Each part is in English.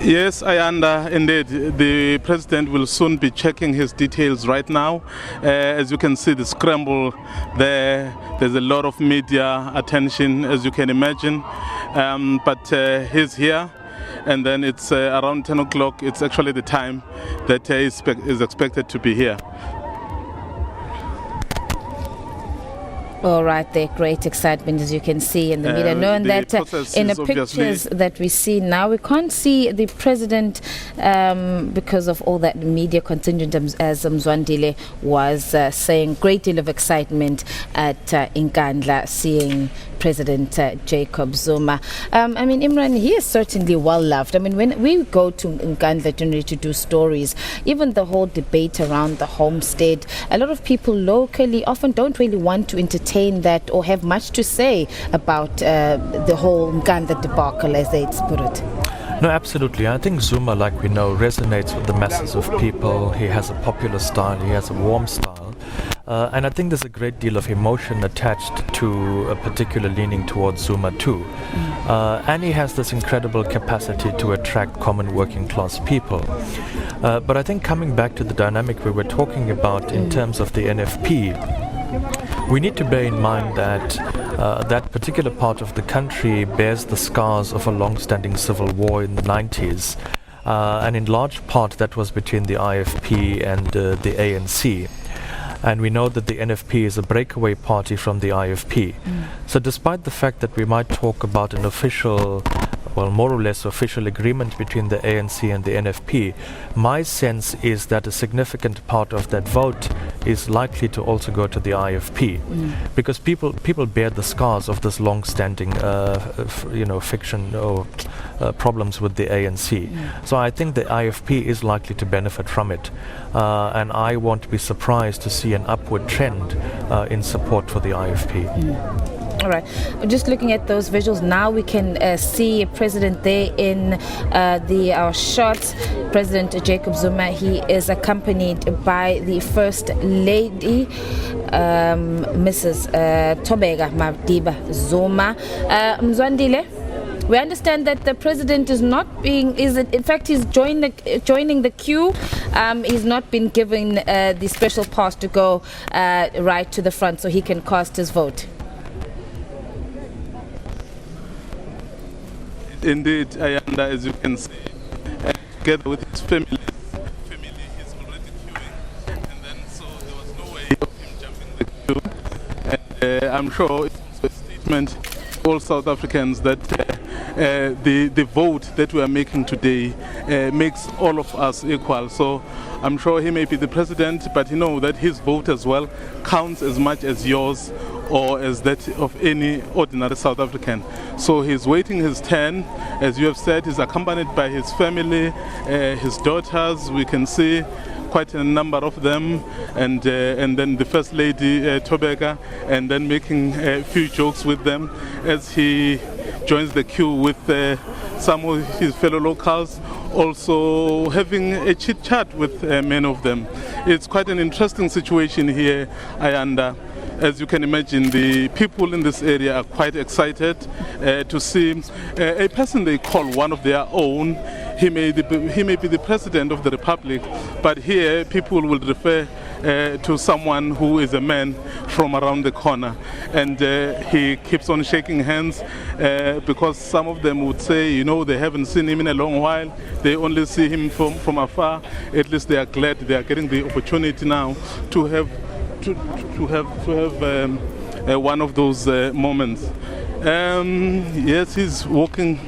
Yes, indeed. The president will soon be checking his details right now. As you can see, the scramble there, there's a lot of media attention, as you can imagine. But he's here, and then it's around 10 o'clock. It's actually the time that he is expected to be here. All right, there, great excitement as you can see in the media. Knowing that in the pictures that we see now, we can't see the president because of all that media contingent, as Mzwandile was saying. Great deal of excitement at Nkandla, seeing President Jacob Zuma. I mean, Imran, he is certainly well loved. I mean, when we go to Nkandla generally to do stories, even the whole debate around the homestead, a lot of people locally often don't really want to entertain that or have much to say about the whole Nkandla debacle, as they put it. No, absolutely. I think Zuma, like we know, resonates with the masses of people. He has a popular style, he has a warm style. And I think there's a great deal of emotion attached to a particular leaning towards Zuma too. And he has this incredible capacity to attract common working class people. But I think coming back to the dynamic we were talking about in terms of the NFP, we need to bear in mind that that particular part of the country bears the scars of a long-standing civil war in the 90s. And in large part that was between the IFP and the ANC. And we know that the NFP is a breakaway party from the IFP. So despite the fact that we might talk about an official, well, more or less official agreement between the ANC and the NFP, my sense is that a significant part of that vote is likely to also go to the IFP, because people bear the scars of this long-standing, fiction or problems with the ANC. So I think the IFP is likely to benefit from it, and I won't be surprised to see an upward trend in support for the IFP. All right. Just looking at those visuals now, we can see a president there in our shots. President Jacob Zuma. He is accompanied by the First Lady, Mrs. Thobeka Madiba Zuma. Mzwandile, we understand that the president is not being, in fact, he's joining the queue. He's not been given the special pass to go right to the front so he can cast his vote. Indeed, as you can see, together with his family, he's already queuing, and then so there was no way of him jumping the queue. And I'm sure it's a statement to all South Africans that the vote that we are making today makes all of us equal. So I'm sure he may be the president, but you know that his vote as well counts as much as yours or as that of any ordinary South African. So he's waiting his turn. As you have said, he's accompanied by his family, his daughters. We can see quite a number of them, and then the First Lady Thobeka, and then making a few jokes with them as he joins the queue with some of his fellow locals, also having a chit chat with many of them. It's quite an interesting situation here, Ayanda. As you can imagine, the people in this area are quite excited to see a person they call one of their own. He may be the president of the republic, but here people will refer to someone who is a man from around the corner. And he keeps on shaking hands because some of them would say, you know, they haven't seen him in a long while. They only see him from afar. At least they are glad they are getting the opportunity now to have one of those moments. Yes, he's walking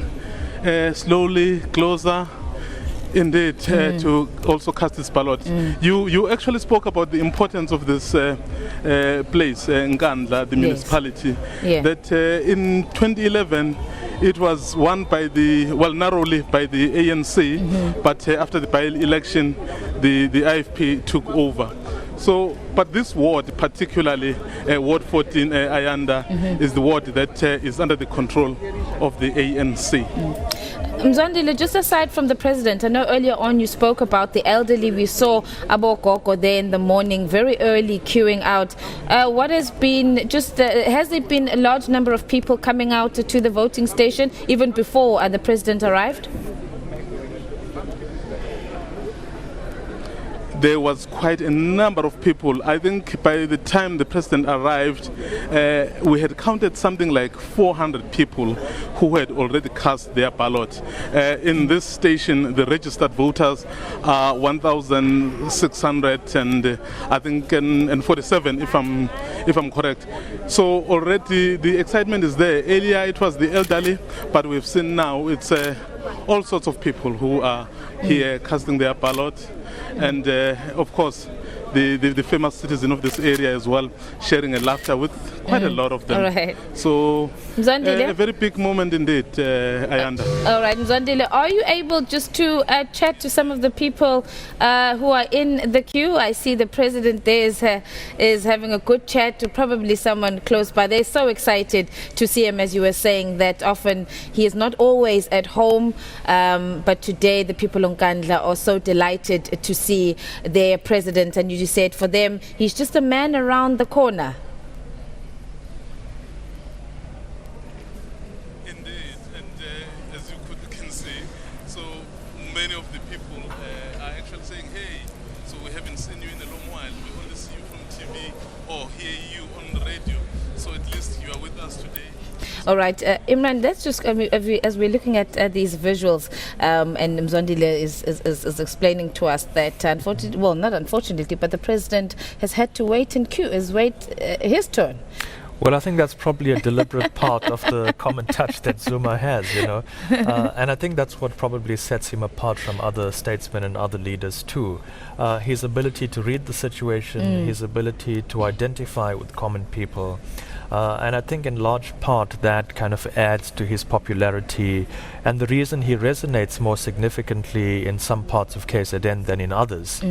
slowly closer, indeed, to also cast his ballot. You actually spoke about the importance of this place, Nkandla, the municipality. That in 2011 it was won by narrowly by the ANC, but after the by-election, the IFP took over. So, but this ward, particularly Ward 14, Ayanda, is the ward that is under the control of the ANC. Mzwandile, just aside from the president, I know earlier on you spoke about the elderly. We saw Abokoko there in the morning, very early, queuing out. What has been, has there been a large number of people coming out to the voting station even before the president arrived? there was quite a number of people. I think by the time the president arrived, we had counted something like 400 people who had already cast their ballot. In this station, the registered voters are 1,600 and I think and 47, if I'm correct. So already the excitement is there. Earlier it was the elderly, but we've seen now it's all sorts of people who are here casting their ballot, and of course the famous citizen of this area as well, sharing a laughter with quite a lot of them. Right. So a very big moment indeed, Ayanda. All right, Mzwandile, are you able just to chat to some of the people who are in the queue? I see the president there is having a good chat to probably someone close by. They're so excited to see him, as you were saying, that often he is not always at home, but today the people on Nkandla are so delighted to see their president, and you said for them he's just a man around the corner. Indeed, and as you can see, so many of the people are actually saying, hey, so we haven't seen you in a long while, we only see you from TV or hear you on the radio, so at least you are with us today. All right, Imran, let's just, as we're looking at these visuals, and Mzwandile is explaining to us that, unfortunately, well, not unfortunately, but the president has had to wait in queue, his turn. Well, I think that's probably a deliberate part of the common touch that Zuma has, and I think that's what probably sets him apart from other statesmen and other leaders too. His ability to read the situation, his ability to identify with common people. And I think in large part that kind of adds to his popularity, and the reason he resonates more significantly in some parts of KZN than in others.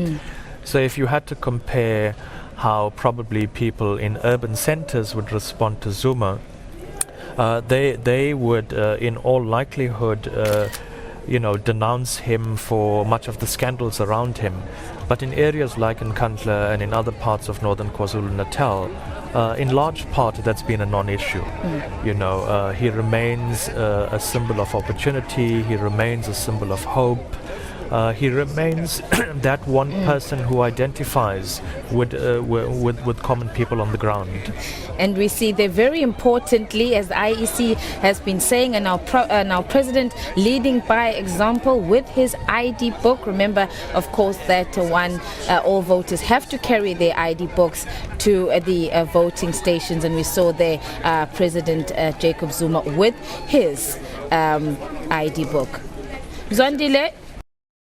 So if you had to compare how probably people in urban centers would respond to Zuma, they would in all likelihood denounce him for much of the scandals around him. But in areas like in Nkandla and in other parts of northern KwaZulu-Natal, in large part that's been a non-issue. He remains a symbol of opportunity, he remains a symbol of hope. He remains that one person who identifies with common people on the ground. And we see there very importantly, as the IEC has been saying, and our president leading by example with his ID book. Remember, of course, that all voters have to carry their ID books to the voting stations, and we saw there President Jacob Zuma with his ID book. Mzwandile,